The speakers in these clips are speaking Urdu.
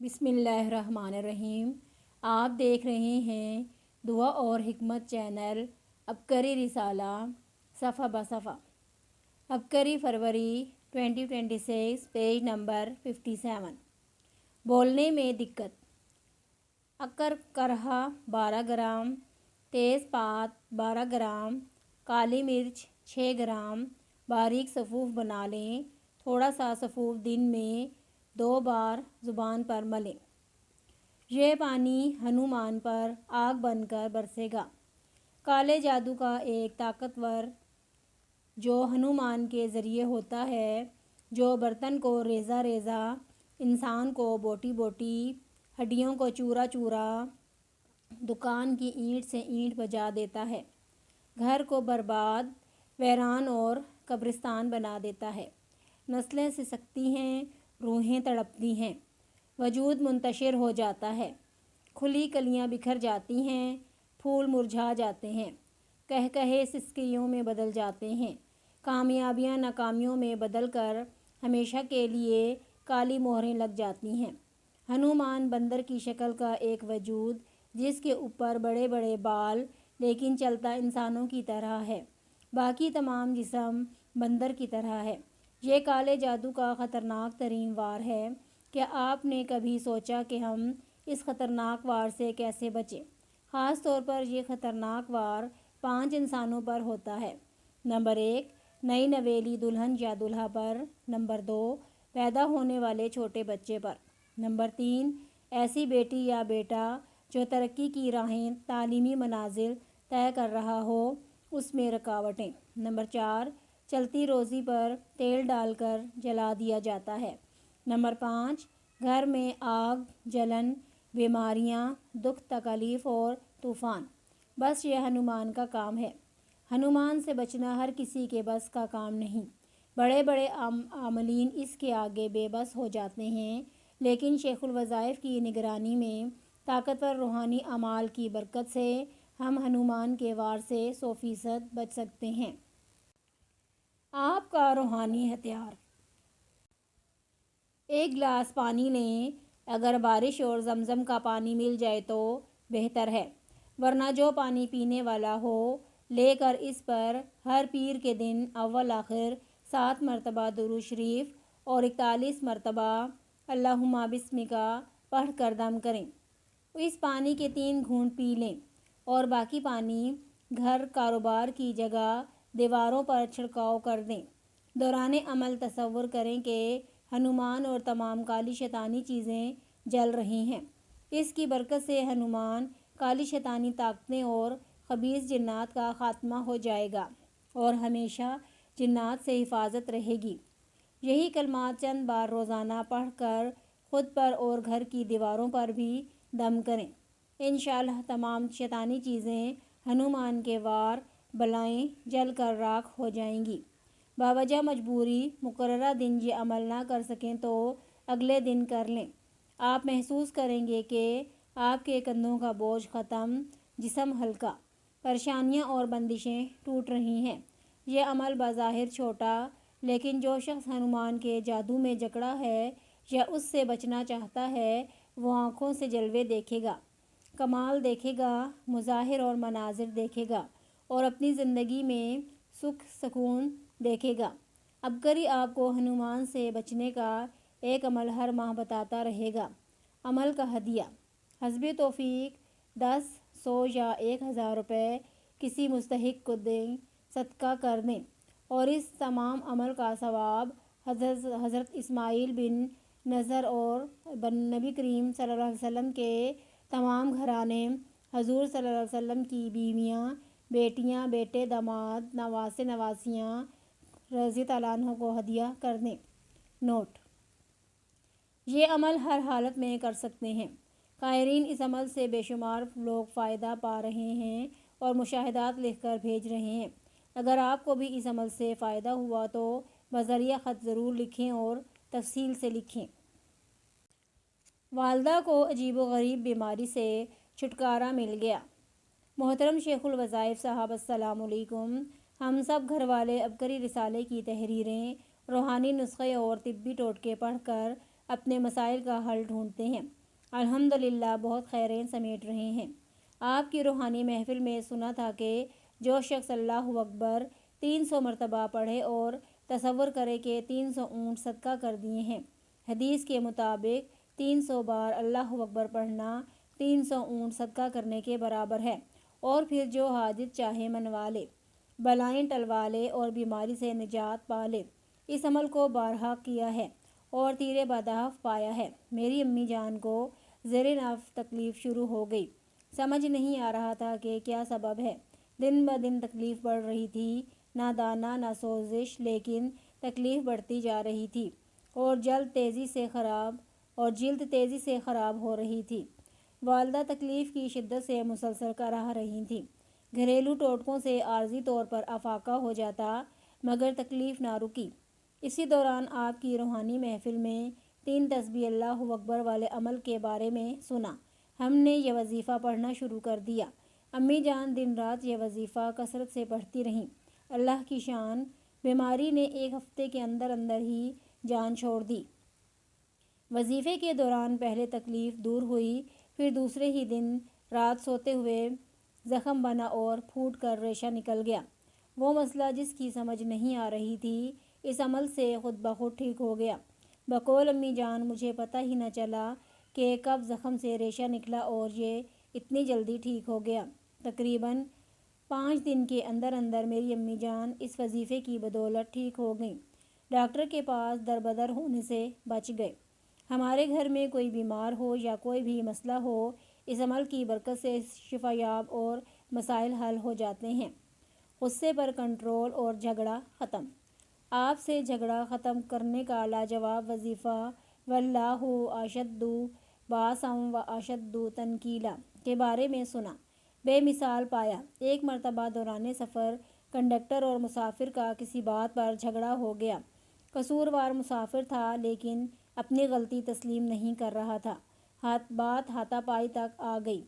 بسم اللہ الرحمن الرحیم۔ آپ دیکھ رہے ہیں دعا اور حکمت چینل عبقری رسالہ صفحہ بصفحہ۔ عبقری فروری 2026 پیج نمبر 57۔ بولنے میں دقت۔ عقر کرہا 12 گرام، تیز پات 12 گرام، کالی مرچ 6 گرام، باریک صفوف بنا لیں۔ تھوڑا سا صفوف دن میں 2 بار زبان پر ملیں۔ یہ پانی ہنومان پر آگ بن کر برسے گا۔ کالے جادو کا ایک طاقتور جو ہنومان کے ذریعے ہوتا ہے، جو برتن کو ریزہ ریزہ، انسان کو بوٹی بوٹی، ہڈیوں کو چورا چورا، دکان کی اینٹ سے اینٹ بجا دیتا ہے، گھر کو برباد، ویران اور قبرستان بنا دیتا ہے۔ نسلیں سسکتی ہیں، روحیں تڑپتی ہیں، وجود منتشر ہو جاتا ہے، کھلی کلیاں بکھر جاتی ہیں، پھول مرجھا جاتے ہیں، کہے سسکیوں میں بدل جاتے ہیں، کامیابیاں ناکامیوں میں بدل کر ہمیشہ کے لیے کالی مہریں لگ جاتی ہیں۔ ہنومان بندر کی شکل کا ایک وجود، جس کے اوپر بڑے بڑے بال، لیکن چلتا انسانوں کی طرح ہے، باقی تمام جسم بندر کی طرح ہے۔ یہ کالے جادو کا خطرناک ترین وار ہے۔ کیا آپ نے کبھی سوچا کہ ہم اس خطرناک وار سے کیسے بچیں؟ خاص طور پر یہ خطرناک وار 5 انسانوں پر ہوتا ہے۔ نمبر 1، نئی نویلی دلہن یا دولہا پر۔ نمبر 2، پیدا ہونے والے چھوٹے بچے پر۔ نمبر 3، ایسی بیٹی یا بیٹا جو ترقی کی راہیں، تعلیمی منازل طے کر رہا ہو، اس میں رکاوٹیں۔ نمبر 4، چلتی روزی پر تیل ڈال کر جلا دیا جاتا ہے۔ نمبر 5، گھر میں آگ، جلن، بیماریاں، دکھ تکلیف اور طوفان۔ بس یہ ہنومان کا کام ہے۔ ہنومان سے بچنا ہر کسی کے بس کا کام نہیں۔ بڑے بڑے عاملین اس کے آگے بے بس ہو جاتے ہیں، لیکن شیخ الوظائف کی نگرانی میں طاقتور روحانی اعمال کی برکت سے ہم ہنومان کے وار سے 100% بچ سکتے ہیں۔ آپ کا روحانی ہتھیار۔ ایک گلاس پانی لیں۔ اگر بارش اور زمزم کا پانی مل جائے تو بہتر ہے، ورنہ جو پانی پینے والا ہو لے کر اس پر ہر پیر کے دن اول آخر 7 مرتبہ درود شریف اور 41 مرتبہ اللہم بسمکا پڑھ کر دم کریں۔ اس پانی کے 3 گھونٹ پی لیں اور باقی پانی گھر کاروبار کی جگہ دیواروں پر چھڑکاؤ کر دیں۔ دوران عمل تصور کریں کہ ہنومان اور تمام کالی شیطانی چیزیں جل رہی ہیں۔ اس کی برکت سے ہنومان، کالی شیطانی طاقتیں اور خبیث جنات کا خاتمہ ہو جائے گا اور ہمیشہ جنات سے حفاظت رہے گی۔ یہی کلمات چند بار روزانہ پڑھ کر خود پر اور گھر کی دیواروں پر بھی دم کریں۔ انشاءاللہ تمام شیطانی چیزیں ہنومان کے وار بلائیں جل کر راکھ ہو جائیں گی۔ باوجہ مجبوری مقررہ دن یہ عمل نہ کر سکیں تو اگلے دن کر لیں۔ آپ محسوس کریں گے کہ آپ کے کندھوں کا بوجھ ختم، جسم ہلکا، پریشانیاں اور بندشیں ٹوٹ رہی ہیں۔ یہ عمل بظاہر چھوٹا، لیکن جو شخص ہنومان کے جادو میں جکڑا ہے یا اس سے بچنا چاہتا ہے، وہ آنکھوں سے جلوے دیکھے گا، کمال دیکھے گا، مظاہر اور مناظر دیکھے گا اور اپنی زندگی میں سکھ سکون دیکھے گا۔ عبقری آپ کو ہنومان سے بچنے کا ایک عمل ہر ماہ بتاتا رہے گا۔ عمل کا ہدیہ۔ حسب توفیق 10، 100 یا 1000 روپے کسی مستحق کو دیں، صدقہ کر دیں، اور اس تمام عمل کا ثواب حضرت اسماعیل بن نذر اور نبی کریم صلی اللہ علیہ وسلم کے تمام گھرانے، حضور صلی اللہ علیہ وسلم کی بیویاں، بیٹیاں، بیٹے، داماد، نواسے نواسیاں رضی اللہ عنہ کو ہدیہ کر دیں۔ نوٹ: یہ عمل ہر حالت میں کر سکتے ہیں۔ قائرین، اس عمل سے بے شمار لوگ فائدہ پا رہے ہیں اور مشاہدات لکھ کر بھیج رہے ہیں۔ اگر آپ کو بھی اس عمل سے فائدہ ہوا تو بذریعہ خط ضرور لکھیں اور تفصیل سے لکھیں۔ والدہ کو عجیب و غریب بیماری سے چھٹکارا مل گیا۔ محترم شیخ الوظائف صاحب، السلام علیکم۔ ہم سب گھر والے عبقری رسالے کی تحریریں، روحانی نسخے اور طبی ٹوٹکے پڑھ کر اپنے مسائل کا حل ڈھونڈتے ہیں۔ الحمدللہ بہت خیریں سمیٹ رہے ہیں۔ آپ کی روحانی محفل میں سنا تھا کہ جو شخص اللہ اکبر 300 مرتبہ پڑھے اور تصور کرے کہ 300 اونٹ صدقہ کر دیے ہیں۔ حدیث کے مطابق 300 بار اللہ اکبر پڑھنا 300 اونٹ صدقہ کرنے کے برابر ہے، اور پھر جو حاجت چاہے منوا لے، بلائیں ٹلوا لے اور بیماری سے نجات پا لے۔ اس عمل کو بارہا کیا ہے اور تیر بادہف پایا ہے۔ میری امی جان کو زیر نفس تکلیف شروع ہو گئی۔ سمجھ نہیں آ رہا تھا کہ کیا سبب ہے۔ دن بدن تکلیف بڑھ رہی تھی، نہ دانہ نہ سوزش، لیکن تکلیف بڑھتی جا رہی تھی اور جلد تیزی سے خراب ہو رہی تھی۔ والدہ تکلیف کی شدت سے مسلسل کراہ رہی تھیں۔ گھریلو ٹوٹکوں سے عارضی طور پر افاقہ ہو جاتا، مگر تکلیف نہ رکی۔ اسی دوران آپ کی روحانی محفل میں 3 تسبیح اللہ اکبر والے عمل کے بارے میں سنا۔ ہم نے یہ وظیفہ پڑھنا شروع کر دیا۔ امی جان دن رات یہ وظیفہ کثرت سے پڑھتی رہیں۔ اللہ کی شان، بیماری نے 1 ہفتے کے اندر ہی جان چھوڑ دی۔ وظیفے کے دوران پہلے تکلیف دور ہوئی، پھر دوسرے ہی دن رات سوتے ہوئے زخم بنا اور پھوٹ کر ریشہ نکل گیا۔ وہ مسئلہ جس کی سمجھ نہیں آ رہی تھی، اس عمل سے خود بخود ٹھیک ہو گیا۔ بقول امی جان مجھے پتہ ہی نہ چلا کہ کب زخم سے ریشہ نکلا اور یہ اتنی جلدی ٹھیک ہو گیا۔ تقریباً 5 دن کے اندر میری امی جان اس وظیفے کی بدولت ٹھیک ہو گئیں۔ ڈاکٹر کے پاس دربدر ہونے سے بچ گئے۔ ہمارے گھر میں کوئی بیمار ہو یا کوئی بھی مسئلہ ہو، اس عمل کی برکت سے شفا یاب اور مسائل حل ہو جاتے ہیں۔ غصے پر کنٹرول اور جھگڑا ختم۔ آپ سے جھگڑا ختم کرنے کا لاجواب وظیفہ واللہ اشد باسا و اشد تنکیلا کے بارے میں سنا، بے مثال پایا۔ ایک مرتبہ دوران سفر کنڈکٹر اور مسافر کا کسی بات پر جھگڑا ہو گیا۔ قصوروار مسافر تھا، لیکن اپنی غلطی تسلیم نہیں کر رہا تھا۔ بات ہاتھا پائی تک آ گئی۔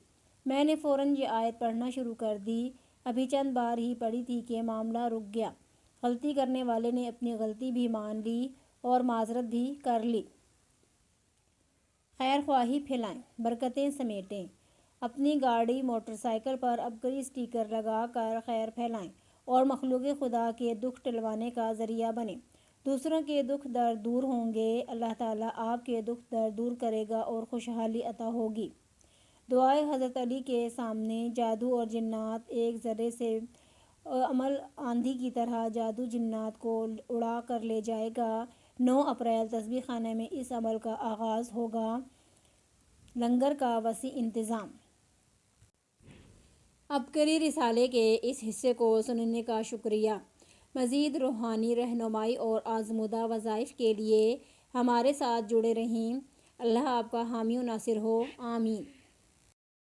میں نے فوراً یہ آیت پڑھنا شروع کر دی۔ ابھی چند بار ہی پڑھی تھی کہ معاملہ رک گیا۔ غلطی کرنے والے نے اپنی غلطی بھی مان لی اور معذرت بھی کر لی۔ خیر خواہی پھیلائیں، برکتیں سمیٹیں۔ اپنی گاڑی موٹر سائیکل پر عبقری اسٹیکر لگا کر خیر پھیلائیں اور مخلوق خدا کے دکھ ٹلوانے کا ذریعہ بنیں۔ دوسروں کے دکھ درد دور ہوں گے، اللہ تعالیٰ آپ کے دکھ درد دور کرے گا اور خوشحالی عطا ہوگی۔ دعائے حضرت علی کے سامنے جادو اور جنات ایک ذرے سے عمل آندھی کی طرح جادو جنات کو اڑا کر لے جائے گا۔ 9 اپریل تسبیح خانے میں اس عمل کا آغاز ہوگا۔ لنگر کا وسیع انتظام۔ عبقری رسالے کے اس حصے کو سننے کا شکریہ۔ مزید روحانی رہنمائی اور آزمودہ وظائف کے لیے ہمارے ساتھ جڑے رہیں۔ اللہ آپ کا حامی و ناصر ہو، آمین۔